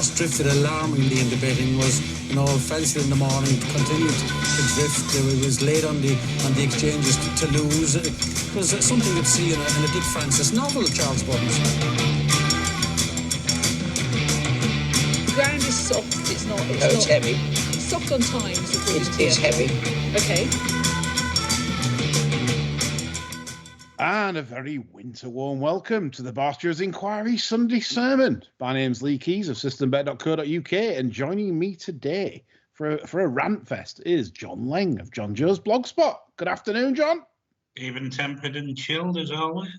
horse drifted alarmingly in the betting, was, fancied in the morning, continued to drift. It was late on the exchanges to lose. It was something you'd see in a Dick Francis novel, Charles Buttons. The ground is soft. It's not. It's heavy. It's soft on times. It's heavy. Okay. And a very winter-warm welcome to the Barstow's Inquiry Sunday Sermon. My name's Lee Keys of systembet.co.uk, and joining me today for a rant fest is John Leng of John Joe's Blogspot. Good afternoon, John. Even-tempered and chilled as always.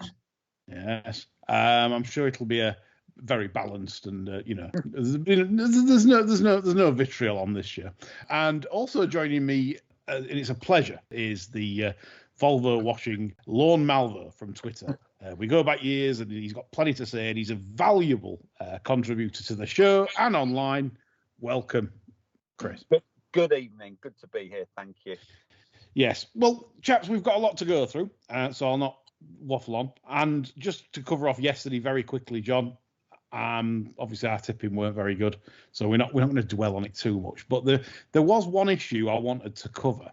Yes, I'm sure it'll be a very balanced and there's no vitriol on this show. And also joining me, and it's a pleasure, is the Volvo washing Lorne Malvo from Twitter. We go back years, and he's got plenty to say, and he's a valuable contributor to the show and online. Welcome, Chris. Good evening. Good to be here. Thank you. Yes. Well, chaps, we've got a lot to go through, so I'll not waffle on. And just to cover off yesterday very quickly, John, obviously our tipping weren't very good, so we're not going to dwell on it too much. But there was one issue I wanted to cover.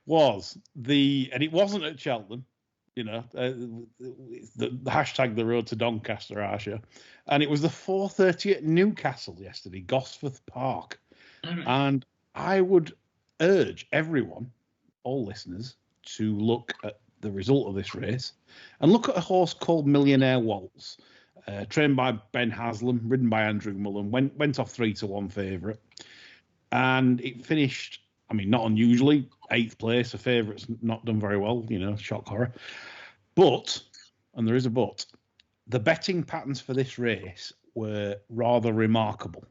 And it wasn't at Cheltenham, the hashtag the road to Doncaster, Arsha, and it was the 4:30 at Newcastle yesterday, Gosforth Park. And I would urge everyone, all listeners, to look at the result of this race and look at a horse called Millionaire Waltz, trained by Ben Haslam, ridden by Andrew Mullen, went off 3-1 favourite, and it finished, not unusually, 8th place. A favourite's not done very well, shock horror. But, and there is a but, the betting patterns for this race were rather remarkable.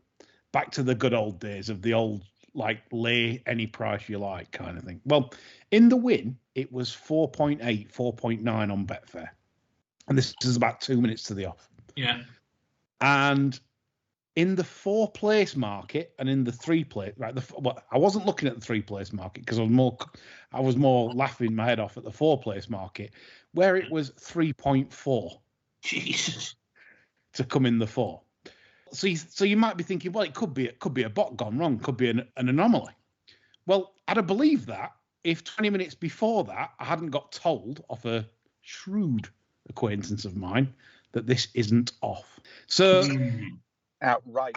Back to the good old days of the old, lay any price you like kind of thing. Well, in the win, it was 4.8, 4.9 on Betfair. And this is about 2 minutes to the off. Yeah. And in the 4-place market and in the 3-place, right? I wasn't looking at the 3-place market because I was more laughing my head off at the 4-place market, where it was 3.4. Jesus. To come in the 4. So you might be thinking, well, it could be a bot gone wrong, could be an anomaly. Well, I'd have believed that if 20 minutes before that I hadn't got told off a shrewd acquaintance of mine that this isn't off. So. Outright.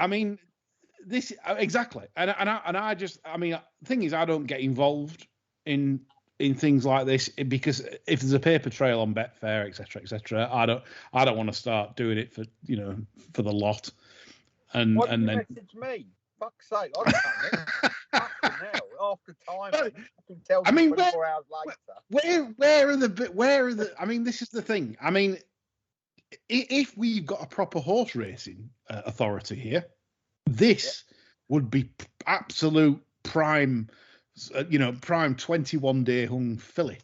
This exactly, and I just, the thing is, I don't get involved in things like this because if there's a paper trail on Betfair, etc., I don't want to start doing it for the lot. And what and did you then message me? Fuck's sake! I don't know. Fucking hell, after time, I can tell you 24 hours later. Where are the? This is the thing. If we've got a proper horse racing authority here, this would be absolute prime, prime 21-day hung fillet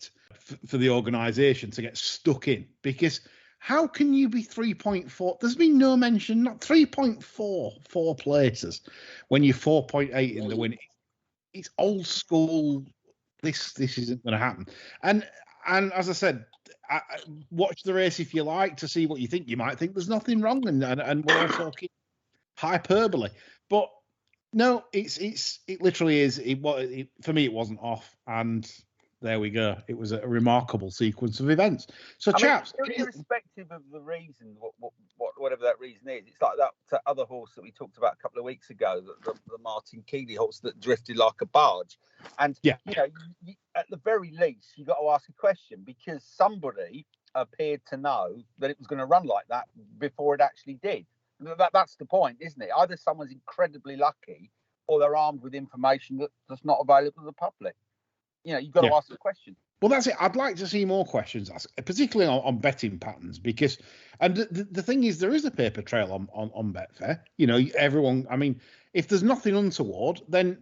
for the organisation to get stuck in. Because how can you be 3.4? There's been no mention, not 3.4, 4 places when you're 4.8 in the win. It's old school. This isn't going to happen. And as I said, watch the race if you like to see what you think. You might think there's nothing wrong, and we're all talking hyperbole, but no, it literally is. For me, it wasn't off, and there we go. It was a remarkable sequence of events. So, chaps, irrespective of the reason, whatever that reason is, it's like that other horse that we talked about a couple of weeks ago, the Martin Keeley horse that drifted like a barge. And at the very least, you got to ask a question because somebody appeared to know that it was going to run like that before it actually did. That's the point, isn't it? Either someone's incredibly lucky, or they're armed with information that's not available to the public. You've got to ask the question. Well, that's it. I'd like to see more questions asked, particularly on betting patterns, because, and the thing is, there is a paper trail on Betfair. Everyone. If there's nothing untoward, then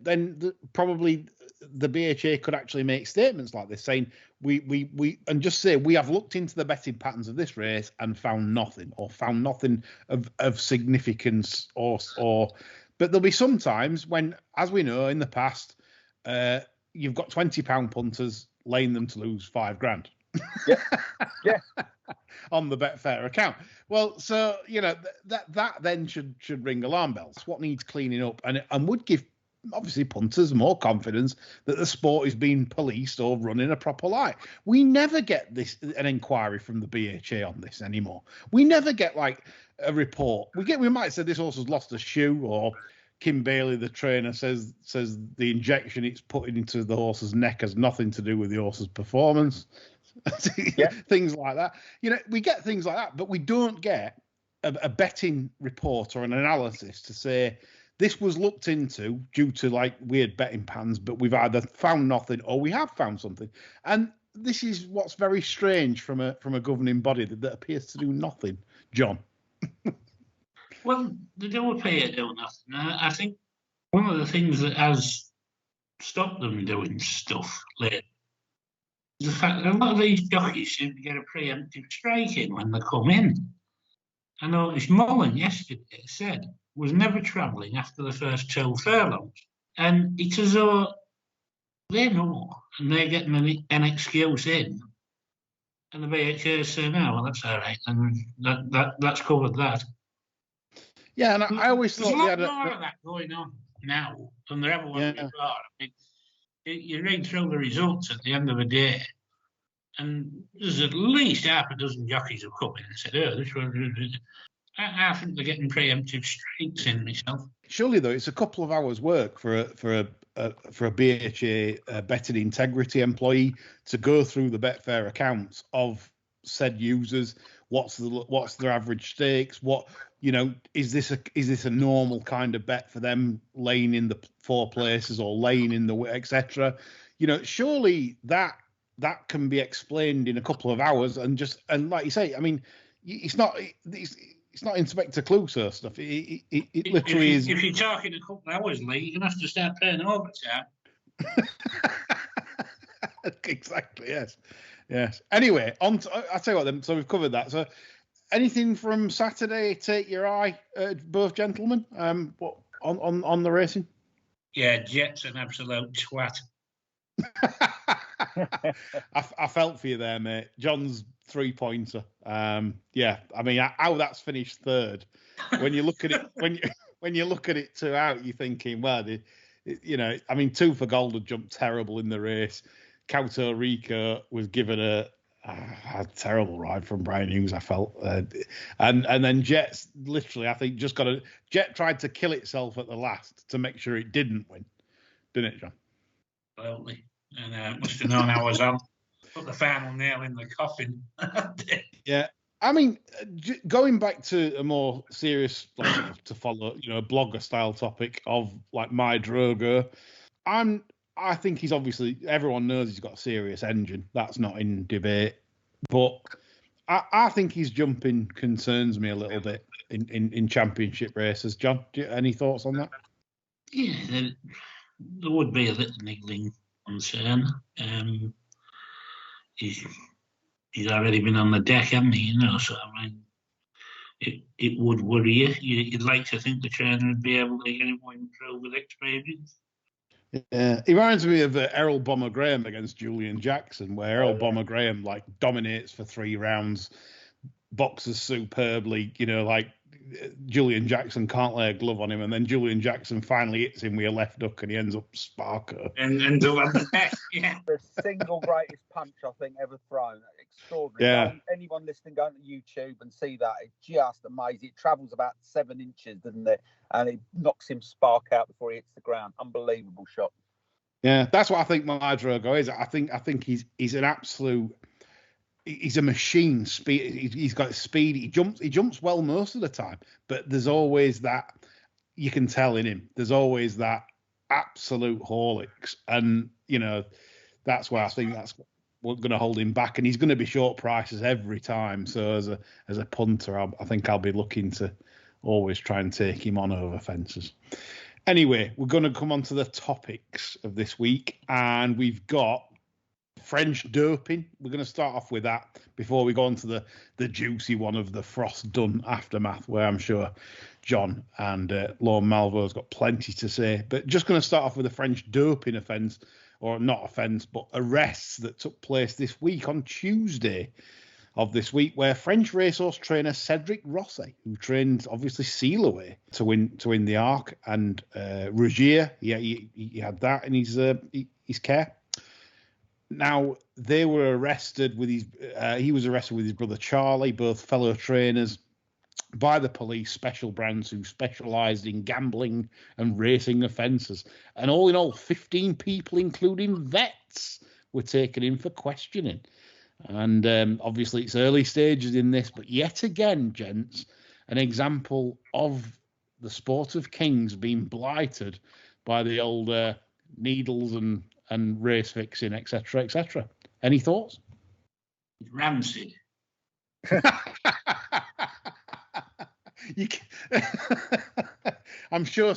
probably the BHA could actually make statements like this, saying we and just say we have looked into the betting patterns of this race and found nothing of significance or. But there'll be some times when, as we know in the past, you've got £20 punters laying them to lose £5,000. Yeah. On the Betfair account. Well, so that then should ring alarm bells. What needs cleaning up, and would give obviously punters more confidence that the sport is being policed or run in a proper light. We never get an inquiry from the BHA on this anymore. We never get like a report. We might say this horse has lost a shoe, or Kim Bailey, the trainer, says the injection it's put into the horse's neck has nothing to do with the horse's performance. Things like that. We get things like that, but we don't get a betting report or an analysis to say this was looked into due to like weird betting pans, but we've either found nothing or we have found something. And this is what's very strange from a governing body that appears to do nothing. John. Well, they do appear to do nothing. I think one of the things that has stopped them doing stuff lately is the fact that a lot of these jockeys seem to get a preemptive strike in when they come in. I noticed Mullen yesterday said was never travelling after the first 2 furlongs. And it's as though they know and they're getting an excuse in. And the BHA say, no, well, that's all right. And that's covered that. Yeah, and I always There's thought a lot more of that going on now than there ever was before. I mean, you read through the results at the end of the day, and there's at least half a dozen jockeys who come in and said, oh, this one... I think they're getting preemptive strikes in myself. Surely, though, it's a couple of hours' work for a BHA betting integrity employee to go through the Betfair accounts of said users. What's their average stakes? Is this a normal kind of bet for them, laying in the 4 places or laying in the etc. Surely that can be explained in a couple of hours, and like you say, I mean, it's not Inspector Clouseau stuff. It literally is. If you're talking a couple of hours late, you're going to have to start paying overtime. Exactly. Yes. Anyway, I'll tell you what then. So we've covered that. So, anything from Saturday take your eye, both gentlemen? On the racing? Yeah, Jet's an absolute twat. I felt for you there, mate. John's 3-pointer. Yeah, I mean, how that's finished third. When you look at it, when you look at it 2 out, you're thinking, well, I mean, 2 for Gold had jumped terrible in the race. Cauto Rico was given a terrible ride from Brian Hughes, I felt, and then Jet's literally, I think, Jet tried to kill itself at the last to make sure it didn't win, didn't it, John? Absolutely. And must have known I was on. Put the final nail in the coffin. Yeah, I mean, going back to a more serious, to follow, a blogger style topic of like My Drogo, I think he's obviously, everyone knows he's got a serious engine. That's not in debate, but I think his jumping concerns me a little bit in championship races. John, any thoughts on that? Yeah, there would be a little niggling concern. He's already been on the deck, hasn't he? So I mean, it would worry you. You'd like to think the trainer would be able to get him through with experience. Yeah, he reminds me of Errol Bomber Graham against Julian Jackson, where Errol Bomber Graham dominates for 3 rounds, boxes superbly. Julian Jackson can't lay a glove on him, and then Julian Jackson finally hits him with a left hook, and he ends up Sparker. And ends up on the deck. Yeah, the single greatest punch I think ever thrown. Extraordinary. Yeah. Anyone listening, go to YouTube and see that. It's just amazing. It travels about 7 inches, doesn't it? And it knocks him spark out before he hits the ground. Unbelievable shot. Yeah, that's what I think My Drogo is. I think he's an absolute. He's a machine. Speed. He's got speed. He jumps well most of the time, but there's always that, you can tell in him. There's always that absolute Horlicks, and that's why I think that's what's going to hold him back. And he's going to be short prices every time. So as a punter, I think I'll be looking to always try and take him on over fences. Anyway, we're going to come on to the topics of this week, and we've got French doping. We're going to start off with that before we go on to the juicy one of the Frost Dunne aftermath, where I'm sure John and Lorne Malvo's got plenty to say. But just going to start off with the French doping offence or not offence, but arrests that took place this week on Tuesday of this week, where French racehorse trainer Cedric Rossi, who trained obviously Sealaway to win the Arc, and Rogier, he had that in his care. Now they were arrested with he was arrested with his brother Charlie, both fellow trainers, by the police special branch who specialised in gambling and racing offences. And all in all, 15 people, including vets, were taken in for questioning. And obviously it's early stages in this, but yet again, gents, an example of the sport of kings being blighted by the old needles and race fixing, etc., etc. Any thoughts? Rancid. I'm sure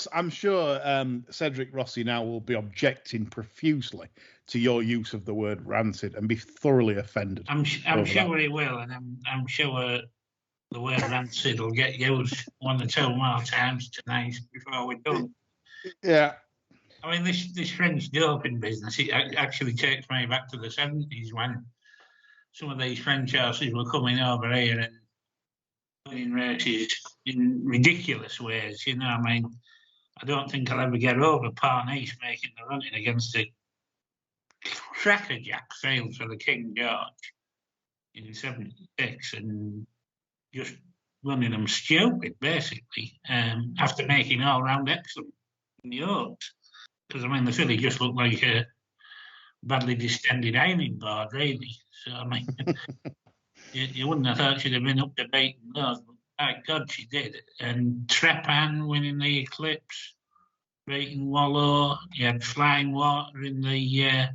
Cedric Rossi now will be objecting profusely to your use of the word rancid and be thoroughly offended. I'm sure he will, and I'm sure the word rancid will get used 1 or 2 more times tonight before we're done. Yeah. I mean, this French doping business, it actually takes me back to the 70s when some of these French horses were coming over here and winning races in ridiculous ways. You know, I mean, I don't think I'll ever get over Parnase making the running against a crackerjack failed for the King George in 76 and just running them stupid, basically, after making all-round excellent in the Oaks. Because, I mean, the filly just looked like a badly distended ironing board, really. So, I mean, you wouldn't have thought she'd have been up to beating those, but my God, she did. And Trepan winning the Eclipse, beating Wallow. You had Flying Water in the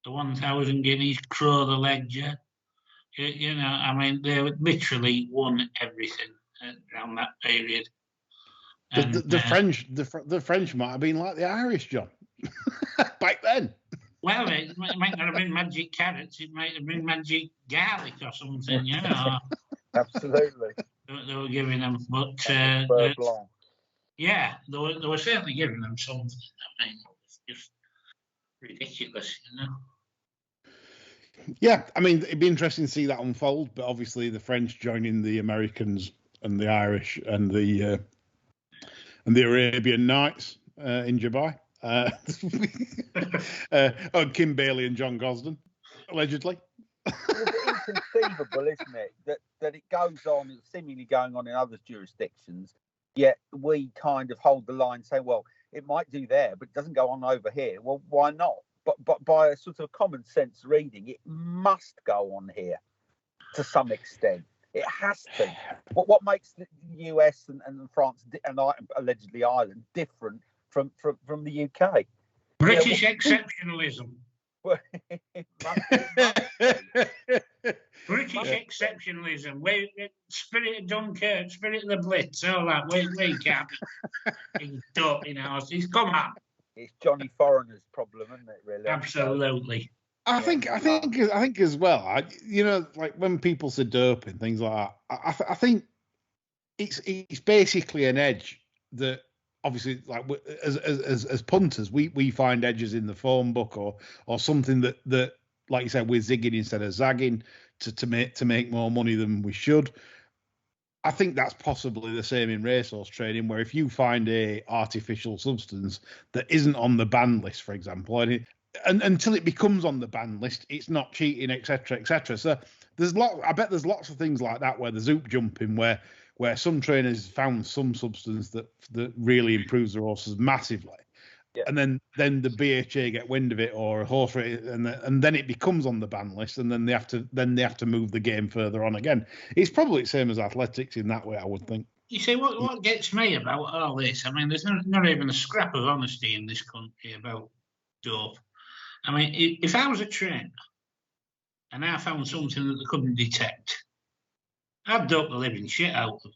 1,000 guineas, Crow the Ledger. You know, I mean, they literally won everything around that period. And, the French might have been like the Irish, John, back then. Well, it might not have been magic carrots. It might have been magic garlic or something, you know. Absolutely. They were giving them, but yeah, they were certainly giving them something. I mean, it's just ridiculous, you know. Yeah, I mean, it'd be interesting to see that unfold. But obviously, the French joining the Americans and the Irish and the Arabian Nights in Dubai. Kim Bailey and John Gosden, allegedly. It's inconceivable, isn't it, that it goes on, seemingly going on in other jurisdictions, yet we kind of hold the line, saying, well, it might do there, but it doesn't go on over here. Well, why not? But by a sort of common sense reading, it must go on here to some extent. It has to. What makes the US and France and allegedly Ireland different from the UK? British exceptionalism. British exceptionalism. Spirit of Dunkirk, spirit of the Blitz, all that. We can't be talking horses. Come on. It's Johnny Foreigner's problem, isn't it? Really. Absolutely. I think as well. You know, like when people say doping, things like that. I think it's basically an edge that obviously, like as punters, we find edges in the phone book or something that like you said, we're zigging instead of zagging to make more money than we should. I think that's possibly the same in racehorse training, where if you find a artificial substance that isn't on the ban list, for example, and until it becomes on the ban list, it's not cheating, etc., etc. So I bet there's lots of things like that where there's hoop jumping, where some trainers found some substance that really improves their horses massively. Yeah. And then the BHA get wind of it, or a horse race, and then it becomes on the ban list, and then they have to move the game further on again. It's probably the same as athletics in that way, I would think. You see, what gets me about all this? I mean, there's not even a scrap of honesty in this country about dope. I mean, if I was a trainer and I found something that they couldn't detect, I'd dope the living shit out of them.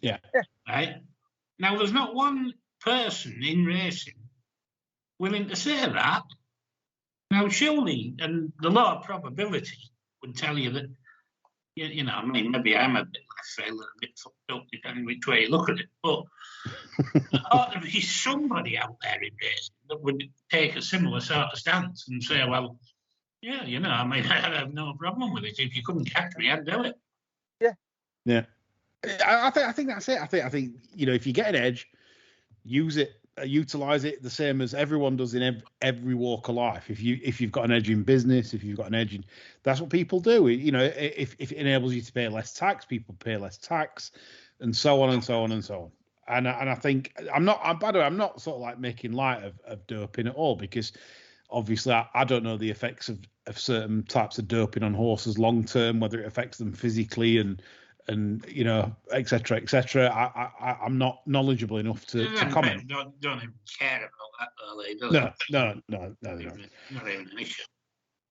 Yeah. Right? Now, there's not one person in racing willing to say that. Now, surely, and the law of probability would tell you that you know, I mean, maybe I'm a bit like a sailor, a bit fucked up, depending which way you look at it. But there ought to be somebody out there in racing that would take a similar sort of stance and say, well, yeah, you know, I mean, I have no problem with it. If you couldn't catch me, I'd do it. Yeah. I think that's it. I think you know, if you get an edge, use it, utilize it the same as everyone does in every walk of life. If you've got an edge in business, if you've got an edge in, that's what people do. You know, if it enables you to pay less tax, people pay less tax, and so on and so on and so on. And I think by the way, I'm not sort of like making light of doping at all, because obviously I don't know the effects of certain types of doping on horses long term, whether it affects them physically and you know, etc. I'm not knowledgeable enough to comment. Don't even care about that, early, do they? No, they don't. Not even an issue.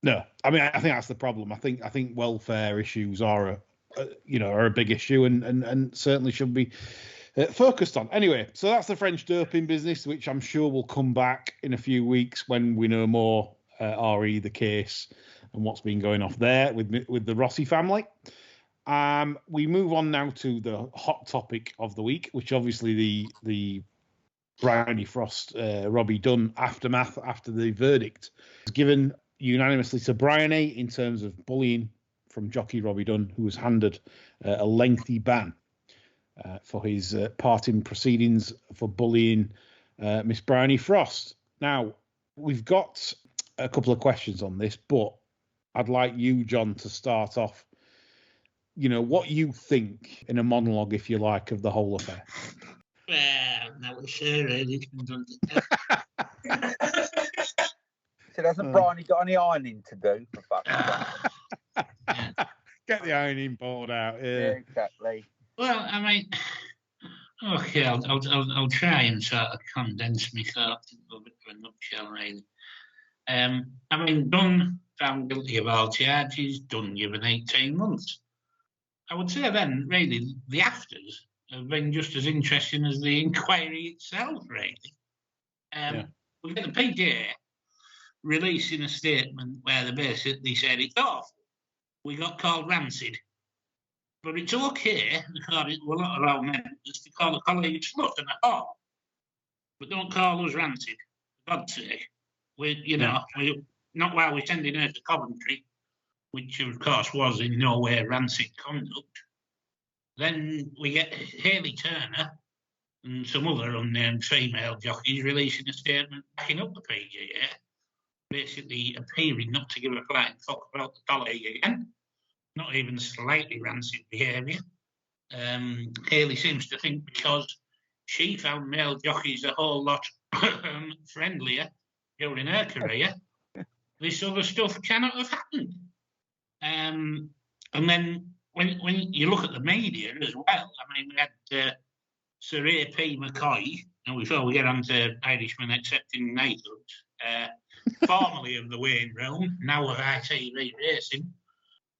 No, I mean, I think that's the problem. I think welfare issues are a big issue and certainly should be focused on. Anyway, so that's the French doping business, which I'm sure will come back in a few weeks when we know more re the case and what's been going off there with the Rossi family. We move on now to the hot topic of the week, which obviously the Bryony Frost Robbie Dunne aftermath after the verdict was given unanimously to Bryony in terms of bullying from jockey Robbie Dunne, who was handed a lengthy ban for his part in proceedings for bullying Miss Bryony Frost. Now, we've got a couple of questions on this, but I'd like you, John, to start off. You know, what you think in a monologue, if you like, of the whole affair. Well, that was sure really. So hasn't Bryony got any ironing to do, for fuck's sake? Get the ironing board out. Yeah, exactly. Well, I mean, okay, I'll try and sort of condense my thoughts into a bit of a nutshell, really. I mean, Dunne found guilty of all charges, Dunne given 18 months. I would say then, really, the afters have been just as interesting as the inquiry itself, really. We get the PGA releasing a statement where they basically said it's awful. We got called Rancid. But it's okay, according to a lot of our members, to call a colleague a slut and a whore. But don't call us Rancid, for God's sake. We not while we're sending her to Coventry, which of course was in no way rancid conduct. Then we get Hayley Turner and some other unnamed female jockeys releasing a statement backing up the PGA, basically appearing not to give a flying fuck about the colleague again, not even slightly rancid behaviour. Hayley seems to think because she found male jockeys a whole lot friendlier during her career, this other stuff cannot have happened. And then when you look at the media as well, I mean, we had Sir A.P. McCoy, and before we get on to Irishmen accepting knighthood, formerly of the weighing room, now of ITV Racing,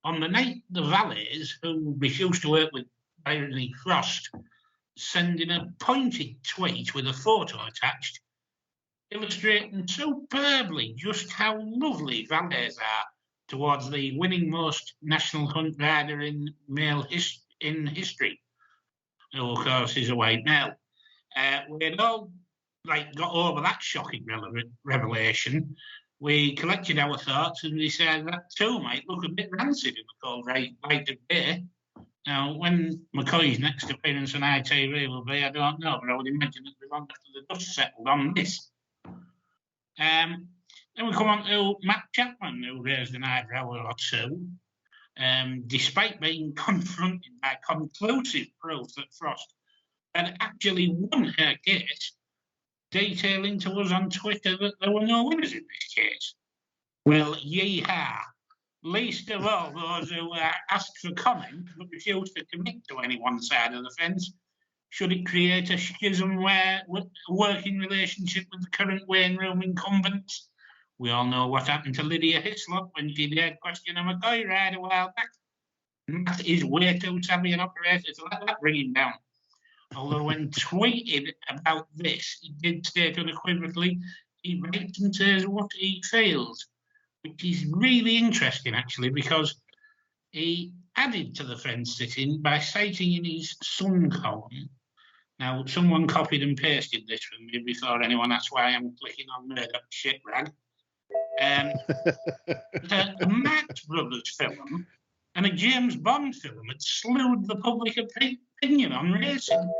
on the night the valets who refused to work with Bryony Frost, sending a pointed tweet with a photo attached, illustrating superbly just how lovely valets are towards the winning most national hunt rider in male in history, who of course is a white male. We had all got over that shocking revelation. We collected our thoughts and we said that too might look a bit rancid in the cold light of day. Now, when McCoy's next appearance on ITV will be, I don't know, but I would imagine it'll be long after the dust settled on this. Then we come on to Matt Chapman, who raised an eyebrow or two, despite being confronted by conclusive proof that Frost had actually won her case, detailing to us on Twitter that there were no winners in this case. Well, yeehaw. Least of all those who asked for comment but refused to commit to any one side of the fence. Should it create a schism where a working relationship with the current weighing room incumbents? We all know what happened to Lydia Hislop when she dared question a McCoy ride a while back. Matt is way too savvy an operator to let that bring him down. Although when tweeted about this, he did state unequivocally he writes and says what he feels, which is really interesting, actually, because he added to the fence sitting by citing in his Sun column. Now, someone copied and pasted this from me before anyone asked why I'm clicking on Murdoch shit rag. A Marx Brothers film and a James Bond film had slewed the public opinion on racing.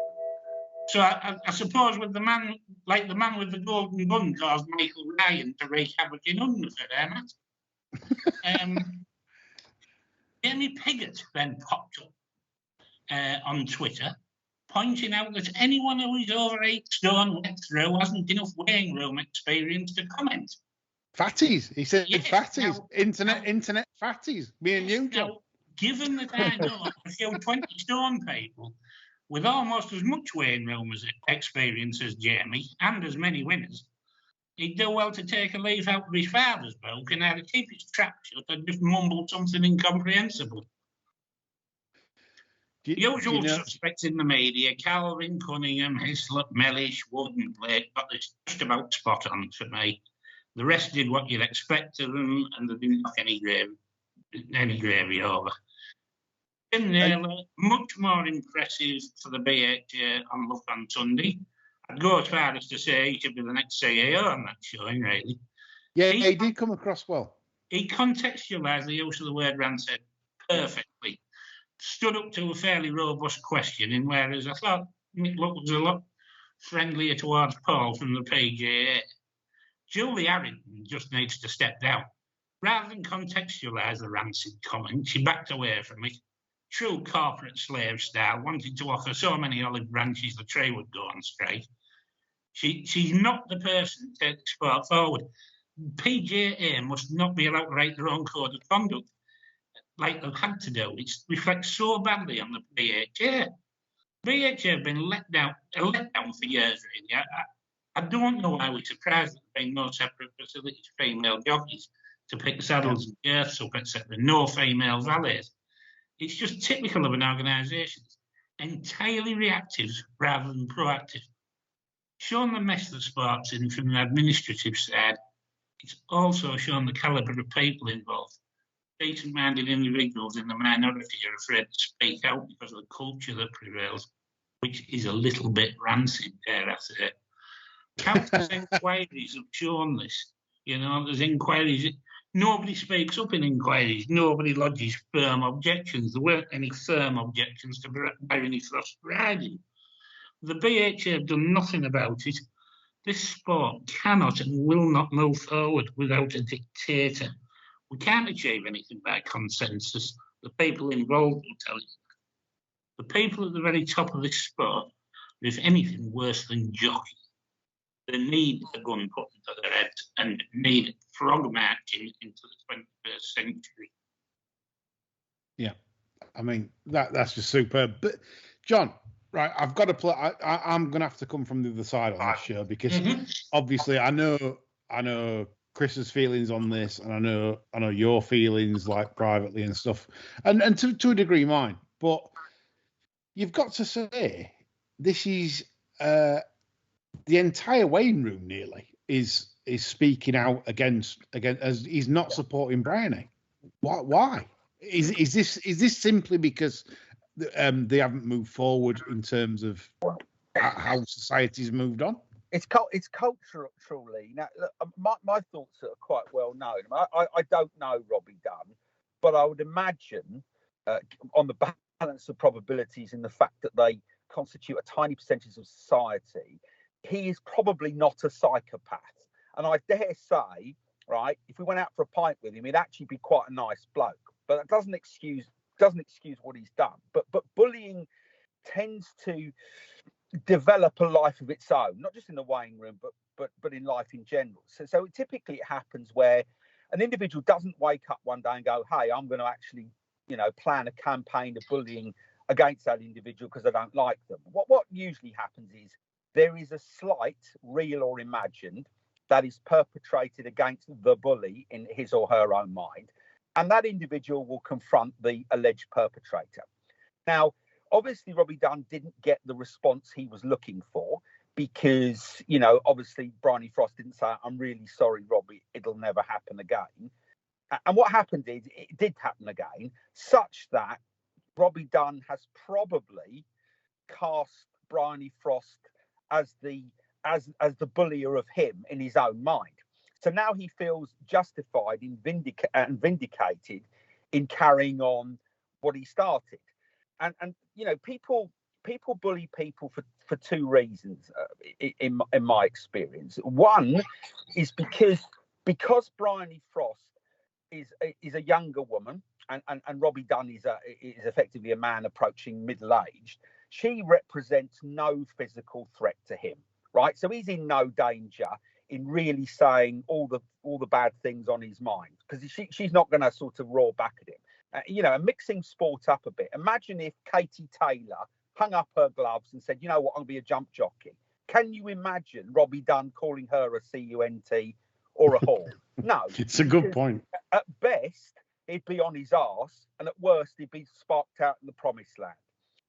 So I suppose with the man with the golden gun caused Michael Ryan to wreak havoc in Hungerford, Matt? Jamie Piggott then popped up on Twitter, pointing out that anyone who is over 8 stone wet through hasn't enough weighing room experience to comment. Fatties, he said. Yes, fatties, now, internet fatties. Me and you, John. Now, given that I know a few 20 stone people with almost as much weighing room as experience as Jamie and as many winners, he'd do well to take a leaf out of his father's book and either keep his trap shut or just mumble something incomprehensible. Usual suspects in the media, Calvin, Cunningham, Hislop, Mellish, Wood and Blake got this just about spot on for me. The rest did what you'd expect of them, and they didn't knock any gravy over. Tim Naylor, much more impressive for the BHA on Luck on Sunday. I'd go as far as to say he should be the next CEO on that showing, really. Yeah, he did come across well. He contextualised the use of the word Rancid perfectly. Stood up to a fairly robust questioning, whereas I thought Nick Luck was a lot friendlier towards Paul from the PGA. Julie Harrington just needs to step down. Rather than contextualise the Rancid comment, she backed away from it. True corporate slave style, wanted to offer so many olive branches the tree would go on straight. She's not the person to take the sport forward. PGA must not be allowed to write their own code of conduct, like they've had to do. It reflects so badly on the BHA. BHA have been let down for years, really. I don't know why we're surprised that there have been no separate facilities for female jockeys to pick saddles and girths up, etc. No female valets. It's just typical of an organisation, entirely reactive rather than proactive. Showing the mess the sport's in from an administrative side, it's also shown the calibre of people involved. Decent-minded individuals in the minority are afraid to speak out because of the culture that prevails, which is a little bit rancid, dare I say. Countless inquiries have shown this. You know, there's inquiries. Nobody speaks up in inquiries. Nobody lodges firm objections. There weren't any firm objections to Bryony Frost riding. The BHA have done nothing about it. This sport cannot and will not move forward without a dictator. We can't achieve anything by consensus. The people involved will tell you that. The people at the very top of this sport are, if anything, worse than jockeys. They need a gun put into their heads and need frog marching into the 21st century. Yeah, I mean, that's just superb. But, John, right, I've got to play. I'm going to have to come from the other side on this show because obviously I know Chris's feelings on this, and I know your feelings, like privately and stuff, and to a degree mine. But you've got to say this is the entire weighing room nearly is speaking out against as he's not supporting Bryony. Why? Is this simply because they haven't moved forward in terms of how society's moved on? It's culturally. Now, my thoughts are quite well known. I don't know Robbie Dunne, but I would imagine on the balance of probabilities in the fact that they constitute a tiny percentage of society, he is probably not a psychopath. And I dare say, right, if we went out for a pint with him, he'd actually be quite a nice bloke. But that doesn't excuse what he's done. But bullying tends to develop a life of its own, not just in the weighing room, but in life in general. So typically it happens where an individual doesn't wake up one day and go, hey, I'm going to actually, plan a campaign of bullying against that individual because I don't like them. What usually happens is there is a slight, real or imagined, that is perpetrated against the bully in his or her own mind, and that individual will confront the alleged perpetrator. Now, obviously, Robbie Dunne didn't get the response he was looking for because, obviously, Bryony Frost didn't say, I'm really sorry, Robbie, it'll never happen again. And what happened is it did happen again, such that Robbie Dunne has probably cast Bryony Frost as the bullier of him in his own mind. So now he feels justified and vindicated in carrying on what he started. And you know, people bully people for two reasons, in my experience. One is because Bryony Frost is a younger woman, and Robbie Dunne is effectively a man approaching middle age. She represents no physical threat to him, right? So he's in no danger in really saying all the bad things on his mind, because she's not going to sort of roar back at him. You know, and mixing sport up a bit. Imagine if Katie Taylor hung up her gloves and said, "You know what, I'm going to be a jump jockey." Can you imagine Robbie Dunne calling her a cunt or a whore? No. It's a good point. At best, he'd be on his arse, and at worst, he'd be sparked out in the promised land.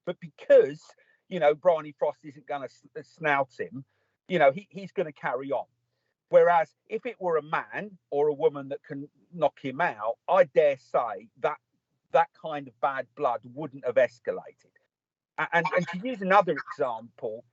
But because, you know, Bryony Frost isn't going to snout him, you know, he's going to carry on. Whereas if it were a man or a woman that can knock him out, I dare say that kind of bad blood wouldn't have escalated. And to use another example,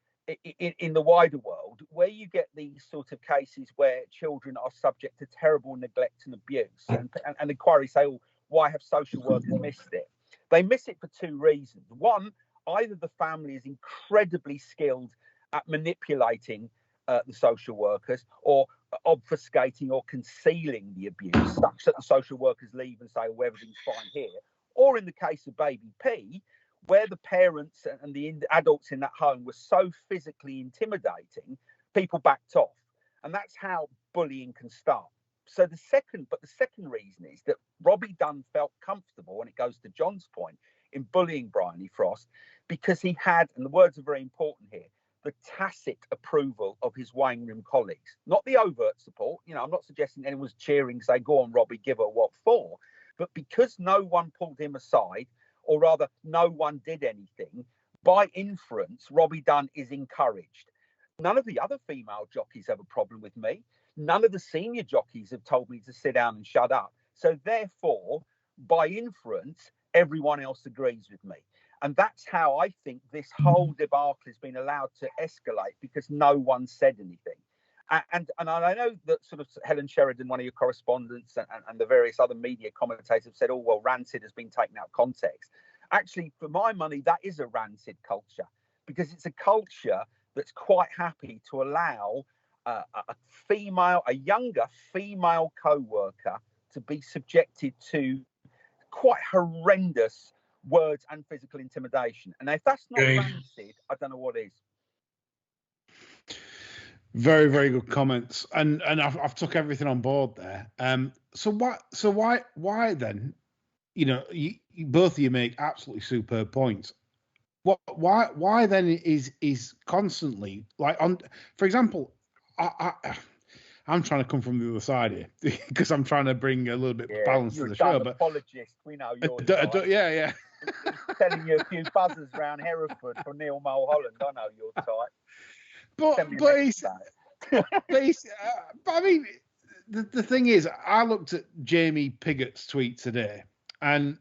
in the wider world, where you get these sort of cases where children are subject to terrible neglect and abuse, and inquiries say, "Oh, why have social workers missed it?" They miss it for two reasons. One, either the family is incredibly skilled at manipulating the social workers, or obfuscating or concealing the abuse, such that the social workers leave and say, "Well, everything's fine here." Or in the case of baby P, where the parents and the adults in that home were so physically intimidating, people backed off. And that's how bullying can start. So the second reason is that Robbie Dunne felt comfortable, and it goes to John's point, in bullying Bryony Frost, because he had, and the words are very important here, the tacit approval of his weighing room colleagues, not the overt support. You know, I'm not suggesting anyone's cheering, say, "Go on, Robbie, give her what for," but because no one pulled him aside, or rather, no one did anything, by inference, Robbie Dunne is encouraged. None of the other female jockeys have a problem with me. None of the senior jockeys have told me to sit down and shut up. So therefore, by inference, everyone else agrees with me. And that's how I think this whole debacle has been allowed to escalate, because no one said anything. And I know that sort of Helen Sheridan, one of your correspondents, and the various other media commentators have said, "Oh, well, Rancid has been taken out of context." Actually, for my money, that is a Rancid culture, because it's a culture that's quite happy to allow a younger female co-worker to be subjected to quite horrendous words and physical intimidation. And if that's not Rancid, I don't know what is. Very, very good comments, and I've took everything on board there. So why then? You know, both of you make absolutely superb points. Why then is constantly, like, on, for example, I'm trying to come from the other side here because I'm trying to bring a little bit of balance to the show. But apologist, we know you're yeah. Telling you a few buzzers around Hereford for Neil Mulholland. I know you're tight. But I mean, the thing is, I looked at Jamie Piggott's tweet today, and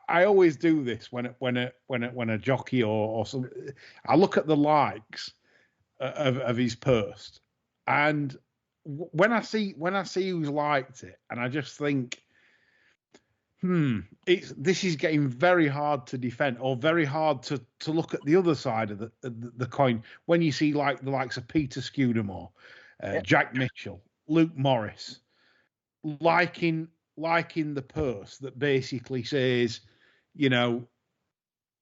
I always do this when a jockey or some, I look at the likes of his post, and when I see who's liked it, and I just think, this is getting very hard to defend, or very hard to look at the other side of the coin. When you see like the likes of Peter Scudamore, Jack Mitchell, Luke Morris, liking the post that basically says, you know,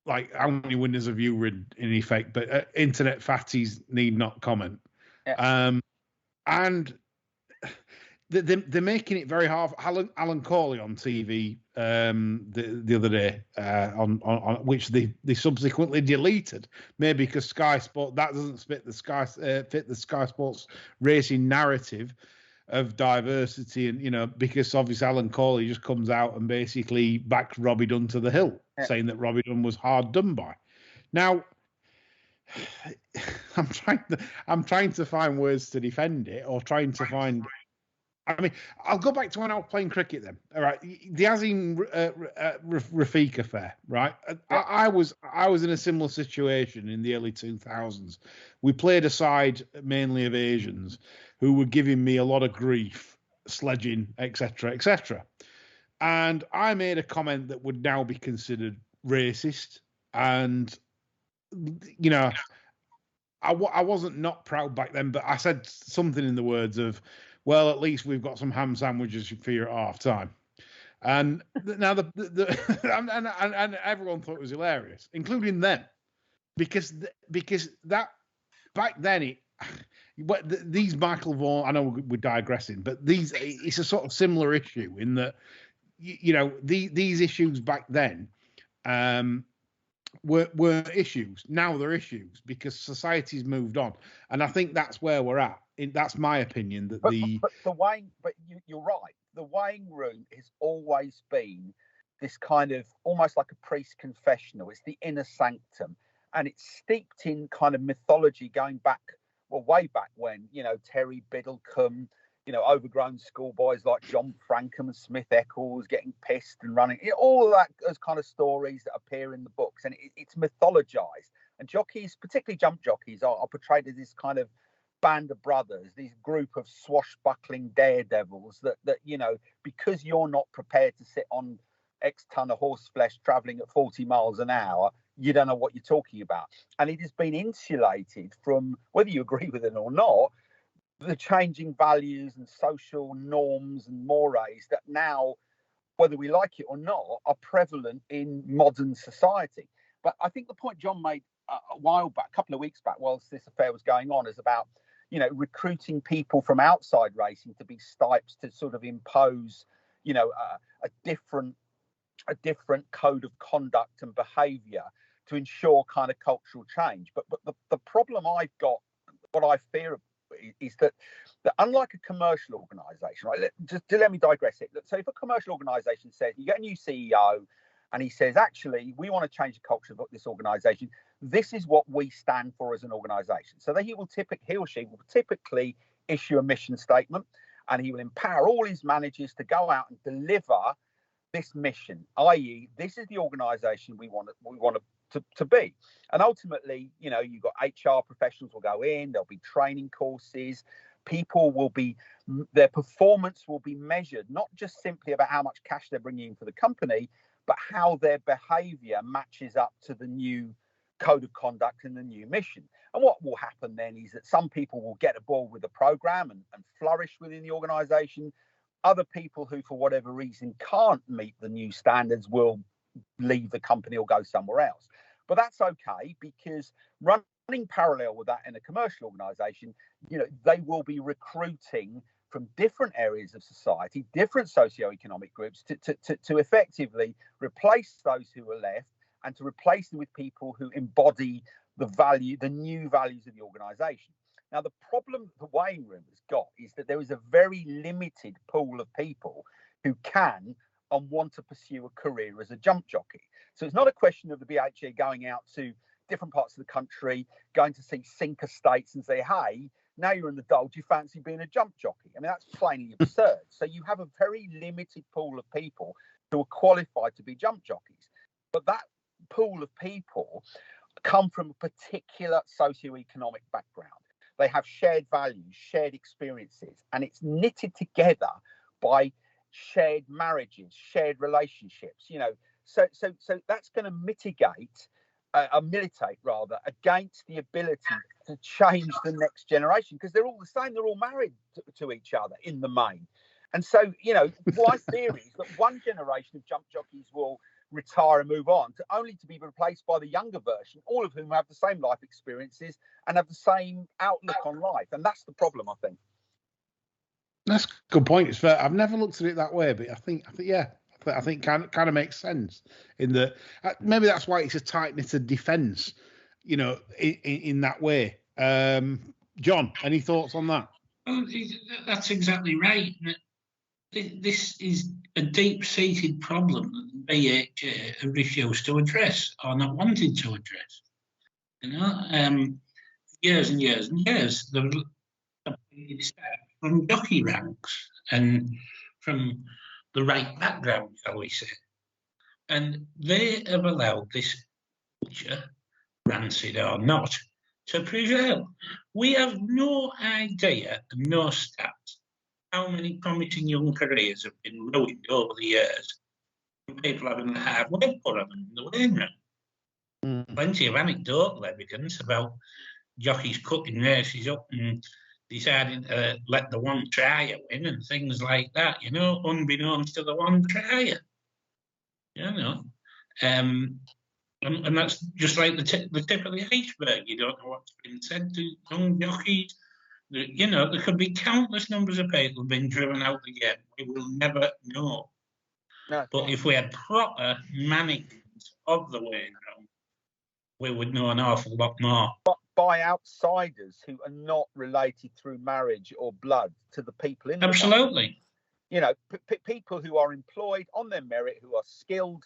like, how many winners have you ridden, in effect, but internet fatties need not comment. Yeah. And they're making it very hard. Alan Corley on TV the other day, on which they subsequently deleted, maybe because Sky Sport, that doesn't fit the Sky Sports racing narrative of diversity, and, you know, because obviously Alan Corley just comes out and basically backs Robbie Dunne to the hill, saying that Robbie Dunne was hard done by. Now, I'm trying to find words to defend it, or trying to find I mean, I'll go back to when I was playing cricket then. All right, the Azim Rafiq affair, right? Yeah. I was in a similar situation in the early 2000s. We played a side mainly of Asians who were giving me a lot of grief, sledging, etc., etc. And I made a comment that would now be considered racist. And, you know, I wasn't not proud back then, but I said something in the words of, well, at least we've got some ham sandwiches for you at half time. And now and everyone thought it was hilarious, including them, because that back then these Michael Vaughan, I know we're digressing, but it's a sort of similar issue in that these issues back then were issues. Now they're issues because society's moved on, and I think that's where we're at. That's my opinion. That but you're right. The weighing room has always been this kind of almost like a priest confessional. It's the inner sanctum, and it's steeped in kind of mythology going back, well, way back when, Terry Biddlecombe, overgrown schoolboys like John Frankham and Smith Eccles getting pissed and running, all of that, those kind of stories that appear in the books, and it's mythologized. And jockeys, particularly jump jockeys, are portrayed as this kind of band of brothers, these group of swashbuckling daredevils that because you're not prepared to sit on X ton of horse flesh traveling at 40 miles an hour, you don't know what you're talking about. And it has been insulated from, whether you agree with it or not, the changing values and social norms and mores that now, whether we like it or not, are prevalent in modern society. But I think the point John made a while back, a couple of weeks back, whilst this affair was going on, is about recruiting people from outside racing to be stipes to sort of impose a different code of conduct and behavior to ensure kind of cultural change. But the problem I've got, what I fear is that unlike a commercial organisation, right? Let me digress it. So if a commercial organisation says, you get a new CEO and he says, actually, we want to change the culture of this organisation, this is what we stand for as an organisation. So he or she will typically issue a mission statement, and he will empower all his managers to go out and deliver this mission, i.e., this is the organisation we want to be. And ultimately, you've got HR professionals will go in, there'll be training courses, their performance will be measured, not just simply about how much cash they're bringing in for the company, but how their behaviour matches up to the new code of conduct and the new mission. And what will happen then is that some people will get aboard with the program and flourish within the organisation. Other people who, for whatever reason, can't meet the new standards will leave the company or go somewhere else. But that's okay, because running parallel with that in a commercial organisation, they will be recruiting from different areas of society, different socioeconomic groups to effectively replace those who are left and to replace them with people who embody the new values of the organisation. Now, the problem the weighing room has got is that there is a very limited pool of people who can and want to pursue a career as a jump jockey. So it's not a question of the BHE going out to different parts of the country, going to see sink estates and say, hey, now you're in the Dole, do you fancy being a jump jockey? I mean, that's plainly absurd. So you have a very limited pool of people who are qualified to be jump jockeys. But that pool of people come from a particular socioeconomic background. They have shared values, shared experiences, and it's knitted together by shared marriages, shared relationships. So that's going to militate against the ability to change the next generation, because they're all the same. They're all married to each other in the main. And so, my theory is that one generation of jump jockeys will retire and move on, only to be replaced by the younger version, all of whom have the same life experiences and have the same outlook on life. And that's the problem, I think. That's a good point. It's fair. I've never looked at it that way, but I think kind of makes sense in that maybe that's why it's a tight-knitted defence, in that way. John, any thoughts on that? Well, that's exactly right. This is a deep-seated problem that BHA refused to address or not wanted to address. Years and years and years, there was from jockey ranks and from the right background, shall we say. And they have allowed this culture, rancid or not, to prevail. We have no idea, no stats, how many promising young careers have been ruined over the years from people having the hard work put on them in the waiting room. Plenty of anecdotal evidence about jockeys cutting races up and deciding to let the one trier win and things like that, you know, unbeknownst to the one trier. You know. And that's just like the tip of the iceberg. You don't know what's been said to young jockeys. You know, there could be countless numbers of people who've been driven out the game. We will never know. No. But if we had proper management of the waiting room, we would know an awful lot more. But by outsiders who are not related through marriage or blood to the people in the Absolutely. You know, people who are employed on their merit, who are skilled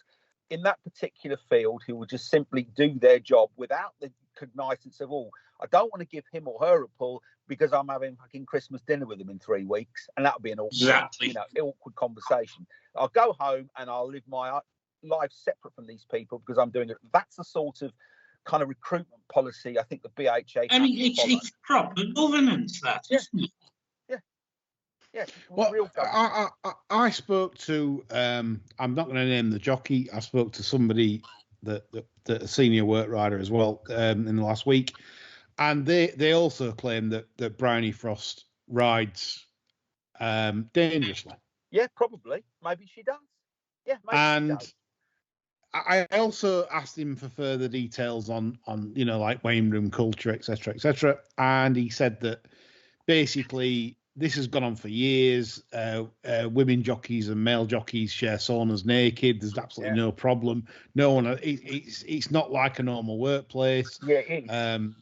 in that particular field, who will just simply do their job without the cognizance of, oh, I don't want to give him or her a pull because I'm having fucking Christmas dinner with him in 3 weeks, and that would be an awkward, awkward conversation. I'll go home and I'll live my life separate from these people because I'm doing it. That's the sort of kind of recruitment policy I think the BHA. I mean, it's proper governance, that, isn't it? Yeah. Well, I spoke to, I'm not going to name the jockey. I spoke to somebody that a senior work rider as well in the last week, and they also claim that Bryony Frost rides dangerously. Yeah, probably. Maybe she does. Yeah, maybe and she does. I also asked him for further details on you know, like waiting room culture, etc., and he said that basically this has gone on for years. Women jockeys and male jockeys share saunas naked. There's absolutely no problem. No one. It's not like a normal workplace. Yeah, it is.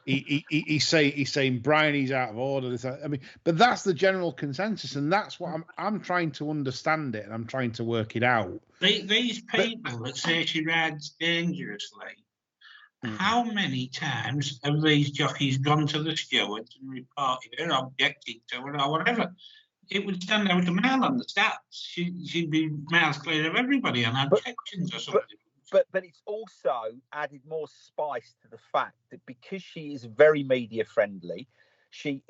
He's saying Bryony's out of order. I mean, but that's the general consensus, and that's what I'm trying to understand it, and I'm trying to work it out. These people that say she rides dangerously, how many times have these jockeys gone to the stewards and reported her, objected to her, or whatever? It would stand out a mile on the stats. She'd be miles clear of everybody on objections or something. But it's also added more spice to the fact that because she is very media friendly, she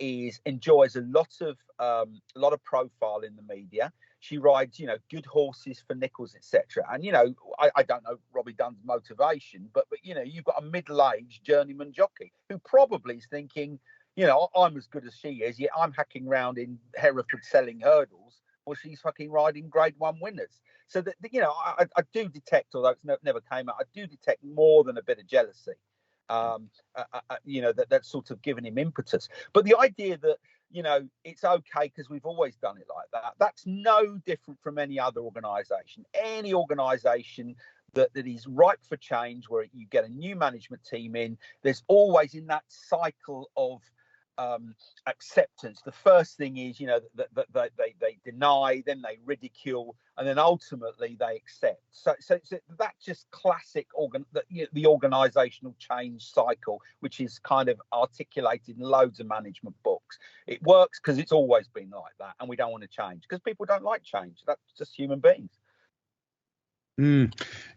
enjoys a lot of profile in the media. She rides, you know, good horses for nickels, etc. And you know, I don't know Robbie Dunne's motivation, but you know, you've got a middle-aged journeyman jockey who probably is thinking, you know, I'm as good as she is. Yet I'm hacking around in Hereford selling hurdles, while she's fucking riding Grade 1 winners. So that, you know, I do detect, although it's never came out, I do detect more than a bit of jealousy. You know, that's sort of given him impetus. But the idea that, you know, it's okay because we've always done it like that, that's no different from any other organisation. Any organisation that is ripe for change, where you get a new management team in, there's always in that cycle of acceptance. The first thing is, you know, that they deny, then they ridicule, and then ultimately they accept. So that's just classic the organisational change cycle, which is kind of articulated in loads of management books. It works because it's always been like that, and we don't want to change because people don't like change. That's just human beings.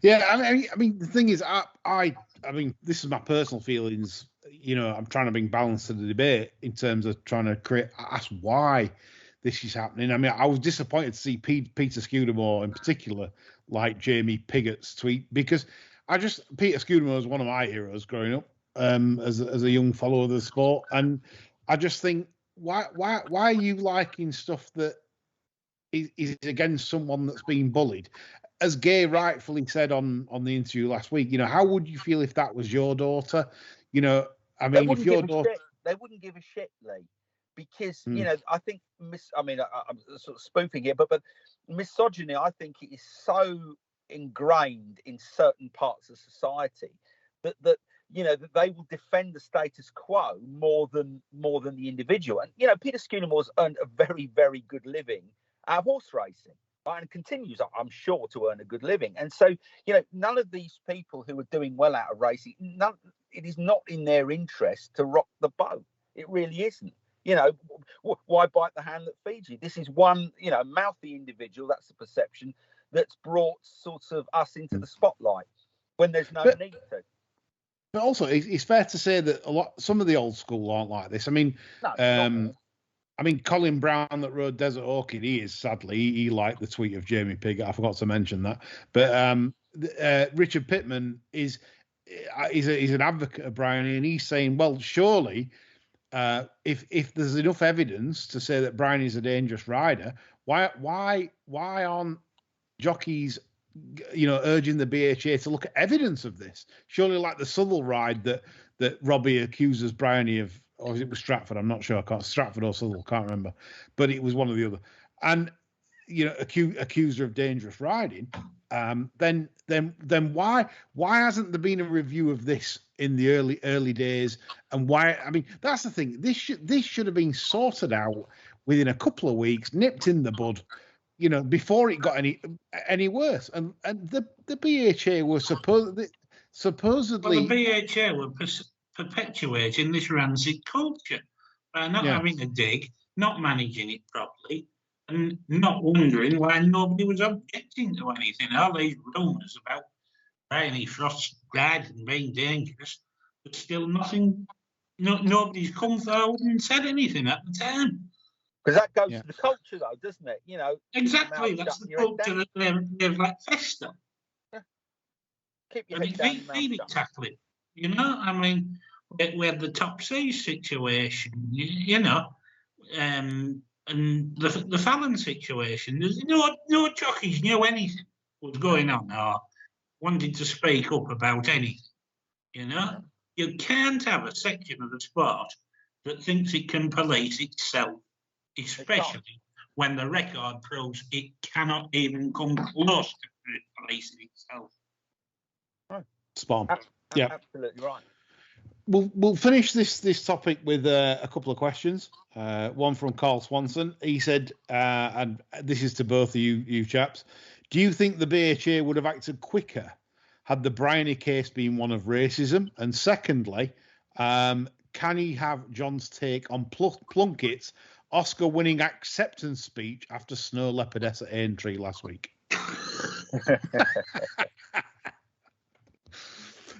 Yeah, I mean, the thing is, I mean, this is my personal feelings. You know, I'm trying to bring balance to the debate in terms of trying to ask why this is happening. I mean, I was disappointed to see Peter Scudamore in particular, like Jamie Piggott's tweet, because Peter Scudamore was one of my heroes growing up as a young follower of the sport, and I just think, why are you liking stuff that is against someone that's been bullied? As Gay rightfully said on the interview last week, you know, how would you feel if that was your daughter? You know, I mean, if your daughter, they wouldn't give a shit, Lee, because you know, I think I'm sort of spoofing it, but misogyny, I think, it is so ingrained in certain parts of society that you know, that they will defend the status quo more than the individual. And you know, Peter Scudamore's earned a very, very good living out of horse racing. And continues, I'm sure, to earn a good living. And so, you know, none of these people who are doing well out of racing, it is not in their interest to rock the boat. It really isn't. You know, why bite the hand that feeds you? This is one, you know, mouthy individual. That's the perception that's brought sort of us into the spotlight when there's no need to. But also, it's fair to say that some of the old school aren't like this. I mean, Colin Brown that rode Desert Orchid, he is sadly he liked the tweet of Jamie Piggott. I forgot to mention that. But Richard Pittman he's an advocate of Bryony, and he's saying, well, surely if there's enough evidence to say that Bryony's a dangerous rider, why aren't jockeys, you know, urging the BHA to look at evidence of this? Surely, like the Southwell ride that Robbie accuses Bryony of, or it was Stratford, I'm not sure, Stratford or Southwell, can't remember, but it was one or the other, and you know, accused her of dangerous riding. Then why hasn't there been a review of this in the early days? And why? I mean, that's the thing. This should have been sorted out within a couple of weeks, nipped in the bud, you know, before it got any worse. And the BHA were supposedly. Well, the BHA were perpetuating this rancid culture by not having a dig, not managing it properly, and not wondering why nobody was objecting to anything. All these rumours about Bryony Frost riding being dangerous, but still nothing. Nobody's come forward and said anything at the time. Because that goes to the culture, though, doesn't it? You know, exactly. That's the culture that they've let fester. Yeah. Keep your head down. Feed it, tackle it. You know, I mean, we had the top seas situation. You know, and the Fallon situation. There's no jockeys knew anything was going on or wanted to speak up about anything. You know, you can't have a section of the sport that thinks it can police itself, especially when the record proves it cannot even come close to policing itself. Right. Spot on. Yeah, absolutely right. We'll finish this topic with a couple of questions. One from Carl Swanson. He said, and this is to both of you chaps, do you think the BHA would have acted quicker had the Bryony case been one of racism? And secondly, can he have John's take on Plunkett's Oscar-winning acceptance speech after Snow Leopardess at Aintree last week?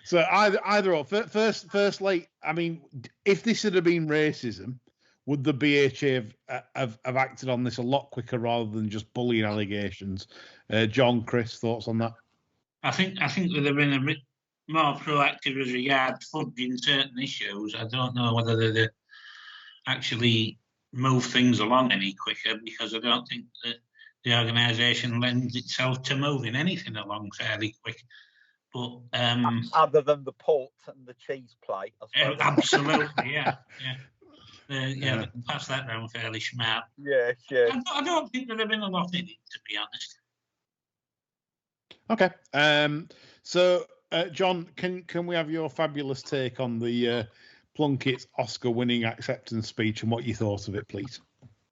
So either or. Firstly, I mean, if this had been racism, would the BHA have acted on this a lot quicker rather than just bullying allegations? John, Chris, thoughts on that? I think they'd have been a bit more proactive as regards funding certain issues. I don't know whether they'd actually move things along any quicker, because I don't think that the organisation lends itself to moving anything along fairly quick. But other than the port and the cheese plate, I suppose. Absolutely, yeah. Pass that round fairly smart. Yeah, sure. I don't think there'd have been a lot in it, to be honest. Okay. So, John, can we have your fabulous take on the Plunkett's Oscar-winning acceptance speech and what you thought of it, please?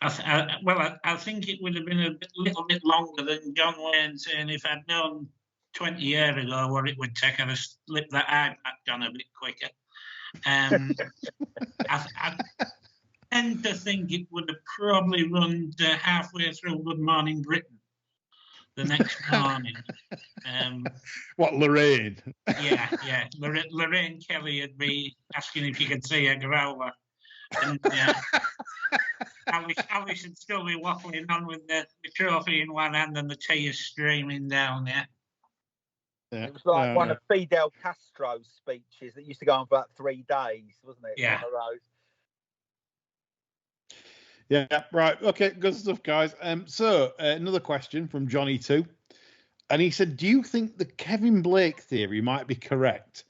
I think it would have been a little bit longer than John Wayne saying, if I'd known 20 years ago what it would take, I'd have slipped that eye back on a bit quicker. I tend to think it would have probably run halfway through Good Morning Britain the next morning. What, Lorraine? Yeah. Lorraine Kelly would be asking if you could see a growler. And Alice would still be waffling on with the trophy in one hand and the tears streaming down there. Yeah. It was like one of Fidel Castro's speeches that used to go on for about 3 days, wasn't it? Yeah. Yeah, right. Okay, good stuff, guys. So another question from Johnny 2. And he said, do you think the Kevin Blake theory might be correct?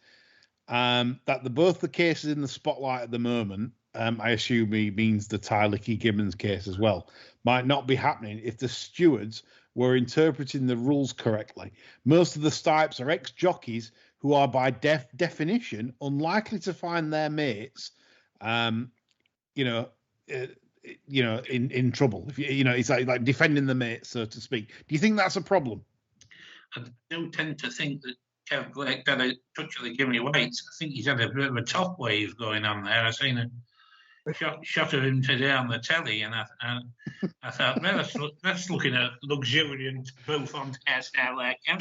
That both the cases in the spotlight at the moment, I assume he means the Tyler Key Gibbons case as well, might not be happening if the stewards were interpreting the rules correctly. Most of the Stipes are ex-jockeys who are by definition unlikely to find their mates, in trouble. It's like defending the mates, so to speak. Do you think that's a problem? I do tend to think that Kev Blake got a touch of the gimme weights. I think he's had a bit of a top wave going on there. I've seen shot of him today on the telly, and I thought, well, that's looking a luxuriant Bouffant hairstyle there, Ken.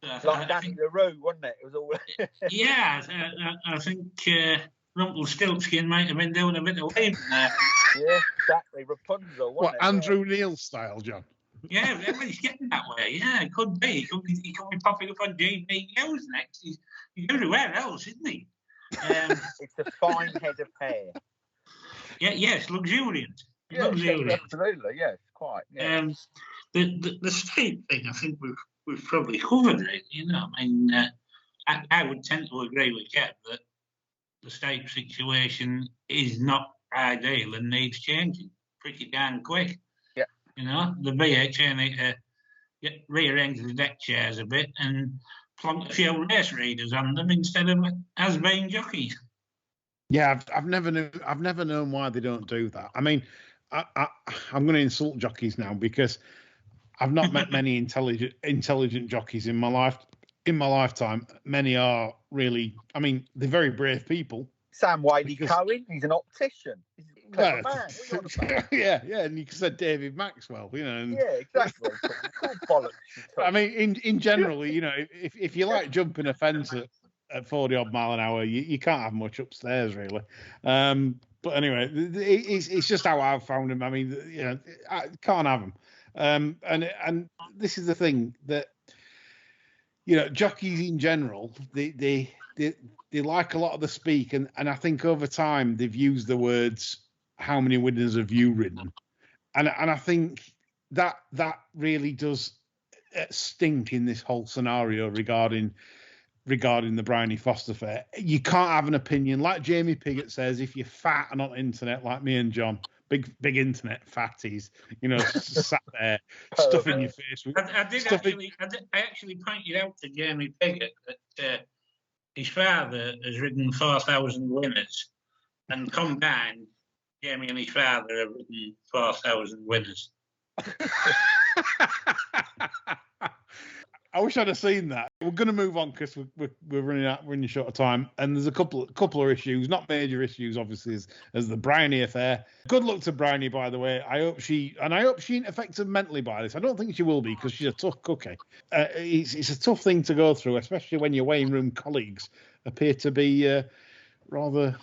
Yeah, like Danny LaRue, wasn't it? It was all. Yeah, I think Rumpelstiltskin might have been doing a bit of waving there. Yeah, exactly. Rapunzel, wasn't it? Andrew Neil style, John? Yeah, everybody's getting that way. Yeah, it could be. He could be popping up on GB News next. He's everywhere else, isn't he? It's a fine head of hair. Yeah, yes, luxuriant. Yeah, luxuriant. Absolutely, yes, quite. Yeah. The state thing, I think we've probably covered it. You know, I mean, I would tend to agree with Kev that the state situation is not ideal and needs changing pretty darn quick. Yeah. You know, the BHA need to rearrange the deck chairs a bit and plonk a few race readers on them instead of has-been jockeys. Yeah, I've never known why they don't do that. I mean, I'm going to insult jockeys now because I've not met many intelligent jockeys in my lifetime. Many are really, I mean, they're very brave people. Sam Wiley-Cohen, he's an optician. He's a clever man. Yeah, and you said David Maxwell, you know. And, yeah, exactly. Bollocks. I mean, in general, you know, if you like jumping a fence at 40 odd mile an hour, you can't have much upstairs really. But anyway, it's just how I've found him. I mean, you know, I can't have him. And this is the thing that, you know, jockeys in general, they like a lot of the speak, and I think over time they've used the words, "How many winners have you ridden?" And I think that really does stink in this whole scenario regarding the Bryony Foster Fair. You can't have an opinion, like Jamie Piggott says. If you're fat and on the internet like me and John, big internet fatties, you know, sat there stuffing your face. I actually pointed out to Jamie Piggott that his father has ridden 4,000 winners, and combined, Jamie and his father have ridden 4,000 winners. I wish I'd have seen that. We're going to move on because we're running short of time, and there's a couple of issues, not major issues, obviously, as the Bryony affair. Good luck to Bryony, by the way. I hope she ain't affected mentally by this. I don't think she will be because she's a tough cookie. It's a tough thing to go through, especially when your weighing room colleagues appear to be rather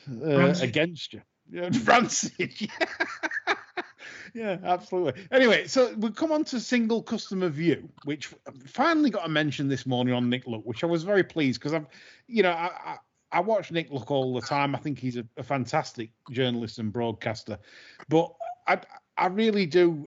against you. Rancid. Yeah, absolutely. Anyway, so we'll come on to single customer view, which finally got a mention this morning on Nick Luck, which I was very pleased because I watch Nick Luck all the time. I think he's a fantastic journalist and broadcaster, but I really do.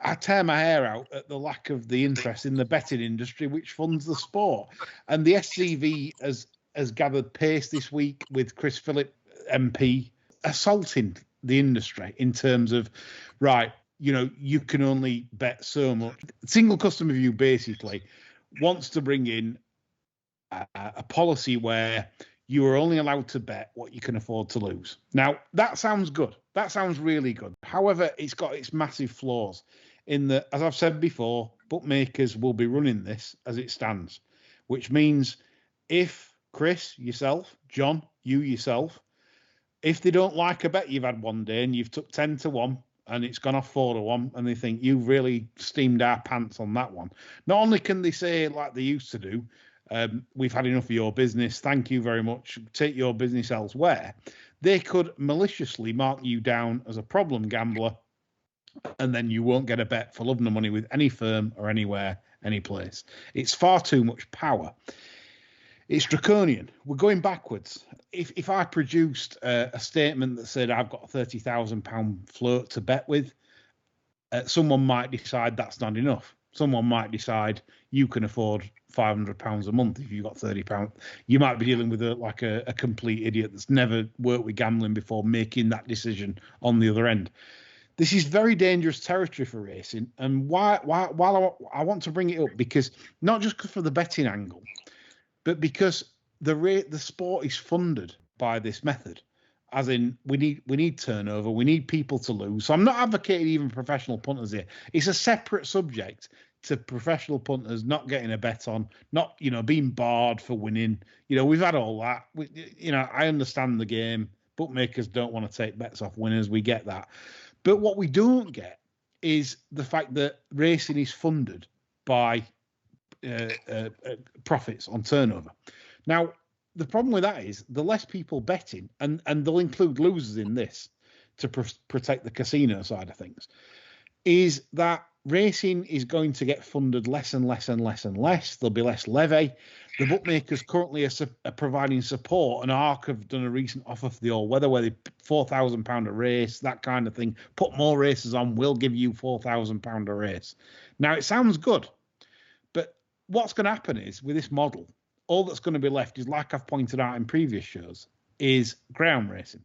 I tear my hair out at the lack of the interest in the betting industry, which funds the sport. And the SCV has gathered pace this week with Chris Phillip MP assaulting the industry in terms of, right, you know, you can only bet so much. Single customer view basically wants to bring in a policy where you are only allowed to bet what you can afford to lose. Now, that sounds good. That sounds really good. However, it's got its massive flaws in that, as I've said before, bookmakers will be running this as it stands, which means if Chris, yourself, John, you yourself, if they don't like a bet you've had one day and you've took 10-1 and it's gone off 4-1 and they think you've really steamed our pants on that one, not only can they say, like they used to do, we've had enough of your business, thank you very much, take your business elsewhere, they could maliciously mark you down as a problem gambler, and then you won't get a bet for love nor money with any firm or anywhere, any place. It's far too much power. It's draconian. We're going backwards. If I produced a statement that said I've got a £30,000 float to bet with, someone might decide that's not enough. Someone might decide you can afford £500 a month if you've got £30. You might be dealing with a complete idiot that's never worked with gambling before making that decision on the other end. This is very dangerous territory for racing, and while I want to bring it up, because not just for the betting angle, but because the sport is funded by this method, as in we need turnover, we need people to lose. So I'm not advocating even professional punters here. It's a separate subject to professional punters not getting a bet on, not, you know, being barred for winning. You know, we've had all that. I understand the game, Bookmakers don't want to take bets off winners. We get that. But what we don't get is the fact that racing is funded by profits on turnover. Now, the problem with that is the less people betting, and they'll include losers in this to protect the casino side of things, is that racing is going to get funded less and less and less and less. There'll be less levy. The bookmakers currently are providing support, and ARC have done a recent offer for the all-weather where they £4,000 a race, that kind of thing. Put more races on, we'll give you £4,000 a race. Now, it sounds good, but what's going to happen is, with this model, all that's going to be left is, like I've pointed out in previous shows, is ground racing.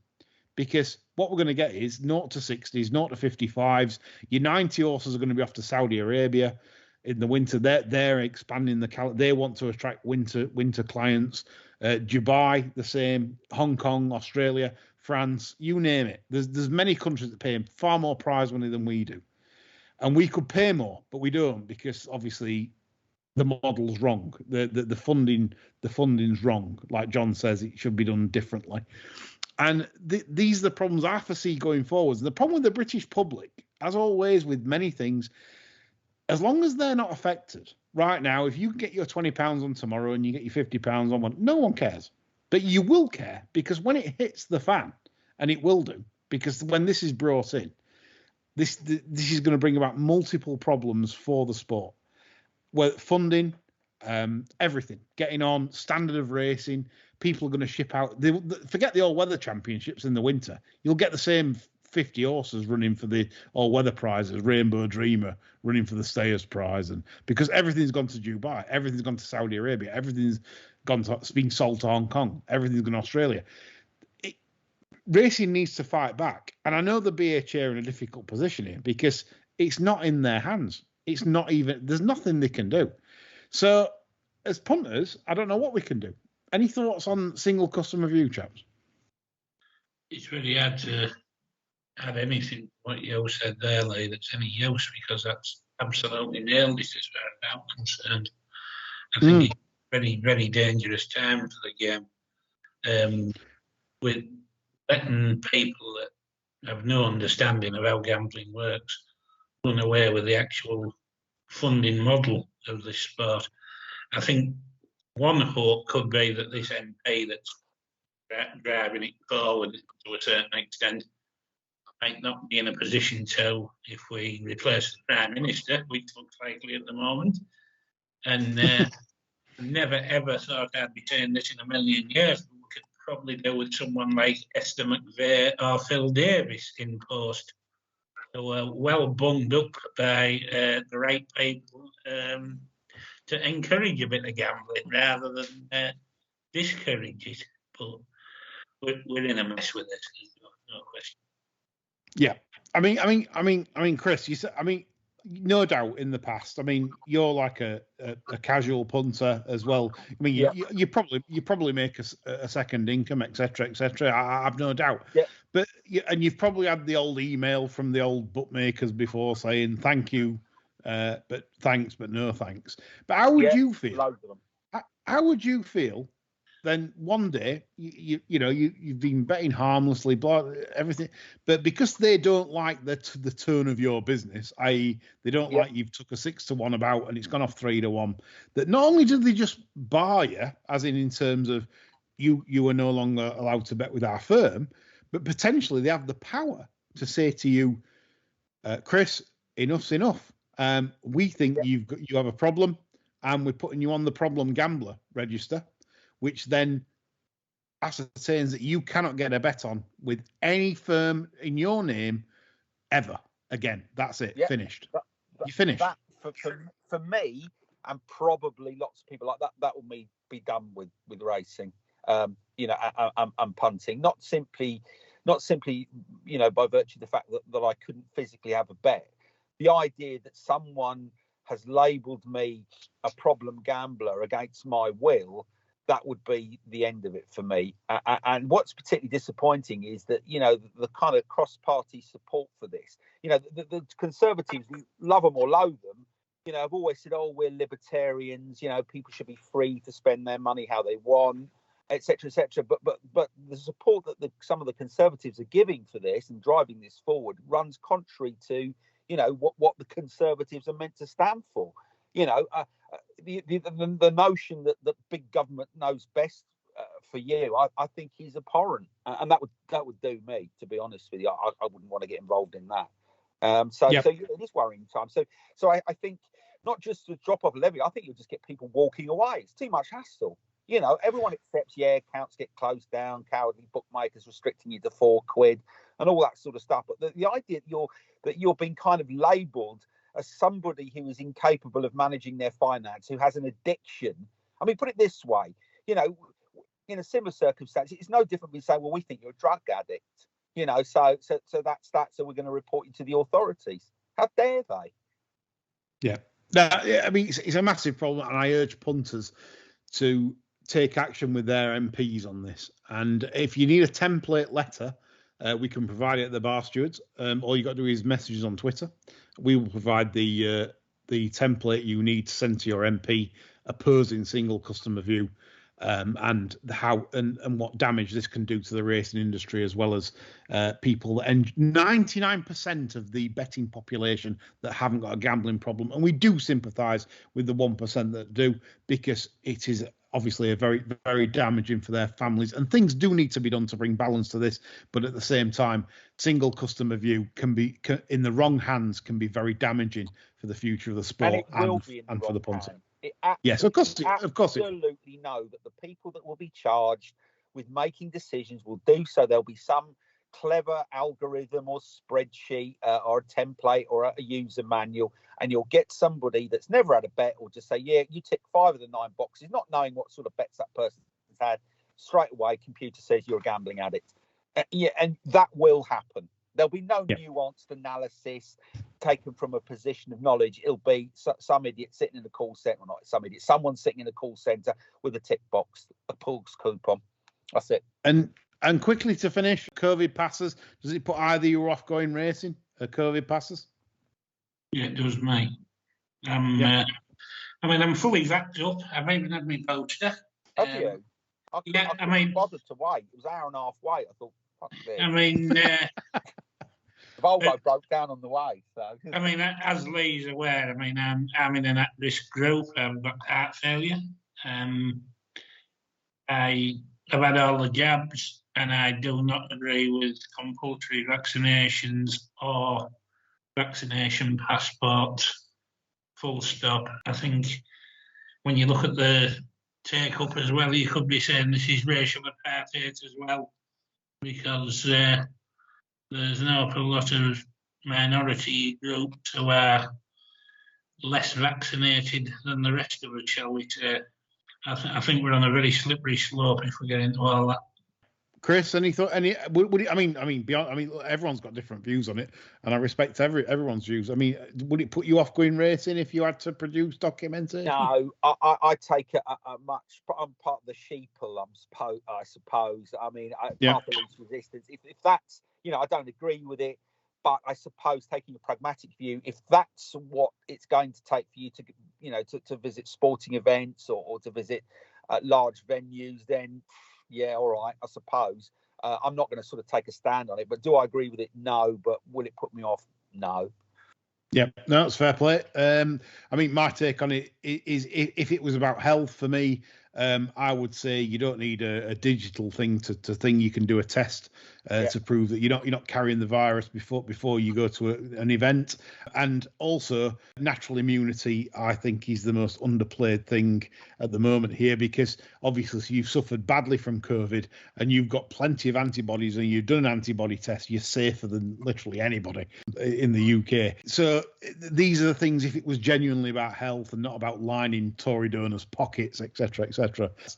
Because what we're going to get is 0 to 60s, 0 to 55s. Your 90 horses are going to be off to Saudi Arabia in the winter. They're expanding the calendar. They want to attract winter clients. Dubai, the same. Hong Kong, Australia, France, you name it. There's many countries that pay far more prize money than we do. And we could pay more, but we don't, because obviously the model's wrong. The funding's wrong. Like John says, it should be done differently. And these are the problems I foresee going forwards. The problem with the British public, as always with many things, as long as they're not affected, right now, if you can get your £20 on tomorrow and you get your £50 on one, no one cares. But you will care, because when it hits the fan, and it will do, because when this is brought in, this is going to bring about multiple problems for the sport. Well, funding, everything, getting on, standard of racing. People are going to ship out. Forget the all-weather championships in the winter. You'll get the same 50 horses running for the all-weather prizes, Rainbow Dreamer running for the Stayers Prize, and because everything's gone to Dubai, everything's gone to Saudi Arabia, everything's being sold to Hong Kong, everything's gone to Australia. Racing needs to fight back, and I know the BHA are in a difficult position here because it's not in their hands. It's not even. There's nothing they can do. So, as punters, I don't know what we can do. Any thoughts on single customer view, chaps? It's really hard to add anything to what you said there, Lee, that's any use, because that's absolutely nailed it as far as I'm concerned. I think it's a very, very dangerous time for the game. With letting people that have no understanding of how gambling works run away with the actual funding model of this sport. I think one hope could be that this MP that's driving it forward to a certain extent might not be in a position to, if we replace the Prime Minister, which looks likely at the moment, and never ever thought I'd be saying this in a million years, but we could probably do with someone like Esther McVeigh or Phil Davis in post, who are well bunged up by the right people to encourage a bit of gambling rather than discourage it. But we're in a mess with this. There's no question. Yeah, I mean, Chris, you said, no doubt in the past. I mean, you're like a casual punter as well. I mean, you probably make a second income, etc., etc. I have no doubt. Yeah. But you've probably had the old email from the old bookmakers before saying thank you, but thanks, but no thanks. But how would you feel? Loads of them. How would you feel? Then one day you've been betting harmlessly, blah, everything, but because they don't like the tone of your business, i.e., they don't like you've took a 6-1 about and it's gone off 3-1. That not only did they just bar you, as in terms of you are no longer allowed to bet with our firm, but potentially they have the power to say to you, Chris, enough's enough. We think you have a problem, and we're putting you on the problem gambler register, which then ascertains that you cannot get a bet on with any firm in your name ever again. That's it. Finished. You finished. That, for me, and probably lots of people like that, that will be done with racing, and punting. Not simply, by virtue of the fact that I couldn't physically have a bet. The idea that someone has labelled me a problem gambler against my will, that would be the end of it for me. And what's particularly disappointing is that, the kind of cross-party support for this, the Conservatives, love them or loathe them, have always said, oh, we're libertarians, people should be free to spend their money how they want. etc., etc. But the support that some of the Conservatives are giving for this and driving this forward runs contrary to, you know, what the Conservatives are meant to stand for. You know, the notion that big government knows best for you, I think is abhorrent, and that would do me, to be honest with you. I wouldn't want to get involved in that. So it is worrying time. So I think not just to drop off a levy, I think you'll just get people walking away. It's too much hassle. You know, everyone accepts, accounts get closed down, cowardly bookmakers restricting you to £4 and all that sort of stuff. But the idea that you're being kind of labelled as somebody who is incapable of managing their finance, who has an addiction. I mean, put it this way, you know, in a similar circumstance, it's no different than saying, well, we think you're a drug addict. You know, so that's that. So we're going to report you to the authorities. How dare they? Yeah. No, I mean, it's a massive problem, and I urge punters to take action with their MPs on this. And if you need a template letter, we can provide it at the Bar Stewards. All you got to do is messages on Twitter. We will provide the template you need to send to your MP opposing single customer view, and how and what damage this can do to the racing industry, as well as people. And 99% of the betting population that haven't got a gambling problem, and we do sympathise with the 1% that do, because it is obviously a very, very damaging for their families, and things do need to be done to bring balance to this. But at the same time, single customer view can be in the wrong hands, can be very damaging for the future of the sport and for the punter. Yes, of course. Absolutely know that the people that will be charged with making decisions will do so. There'll be some clever algorithm or spreadsheet or a template or a user manual, and you'll get somebody that's never had a bet or just say, yeah, you tick 5 of the 9 boxes, not knowing what sort of bets that person's had. Straight away, computer says you're a gambling addict. And that will happen. There'll be no nuanced analysis taken from a position of knowledge. It'll be some idiot sitting in the call centre, or not some idiot, someone sitting in the call centre with a tick box, a pulse coupon. That's it. And quickly to finish, COVID passes. Does it put either you off going racing? COVID passes? Yeah, it does, mate. I mean, I'm fully vaxxed up. I've even had my booster. Have you? I couldn't bother to wait. It was an hour and a half wait. I thought, fuck this. I mean, the Volvo broke down on the way. So I mean, as Lee's aware, I mean, I'm in an at-risk group. I've got heart failure. I've had all the jabs, and I do not agree with compulsory vaccinations or vaccination passports. Full stop. I think when you look at the take-up as well, you could be saying this is racial apartheid as well, because there's an awful lot of minority groups who are less vaccinated than the rest of us, shall we say. I think we're on a very slippery slope if we get into all that. Chris, any thought? I mean, beyond. I mean, everyone's got different views on it, and I respect everyone's views. I mean, would it put you off going racing if you had to produce documentation? No, I take it much. I'm part of the sheeple, I suppose. I mean, part of the least resistance. If that's, you know, I don't agree with it, but I suppose taking a pragmatic view, if that's what it's going to take for you to, you know, to visit sporting events or to visit large venues, then. Yeah, all right, I suppose. I'm not going to sort of take a stand on it, but do I agree with it? No. But will it put me off? No. Yeah, no, it's fair play. I mean, my take on it is if it was about health for me, I would say you don't need a digital thing to thing. You can do a test to prove that you're not carrying the virus before you go to an event. And also, natural immunity, I think, is the most underplayed thing at the moment here, because obviously you've suffered badly from COVID and you've got plenty of antibodies and you've done an antibody test. You're safer than literally anybody in the UK. So these are the things, if it was genuinely about health and not about lining Tory donors' pockets, etc.,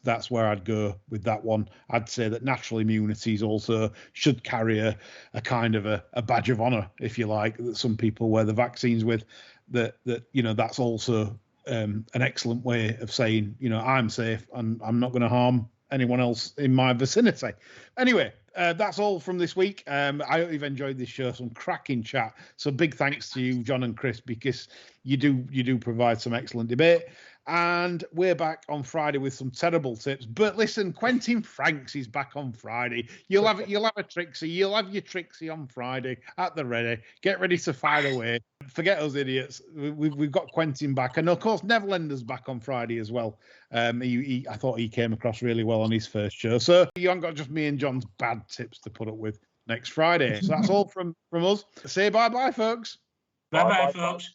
that's where I'd go with that one. I'd say that natural immunities also should carry a kind of a badge of honour, if you like, that some people wear the vaccines with. That you know, that's also an excellent way of saying, you know, I'm safe and I'm not going to harm anyone else in my vicinity. Anyway, that's all from this week. I hope you've enjoyed this show. Some cracking chat. So big thanks to you, John and Chris, because you do provide some excellent debate. And we're back on Friday with some terrible tips. But listen, Quentin Franks is back on Friday. You'll have a Trixie. You'll have your Trixie on Friday at the ready. Get ready to fire away. Forget us idiots. We've got Quentin back. And of course, Neverlander's back on Friday as well. I thought he came across really well on his first show. So you haven't got just me and John's bad tips to put up with next Friday. So that's all from us. Say bye-bye, folks. Bye-bye, folks.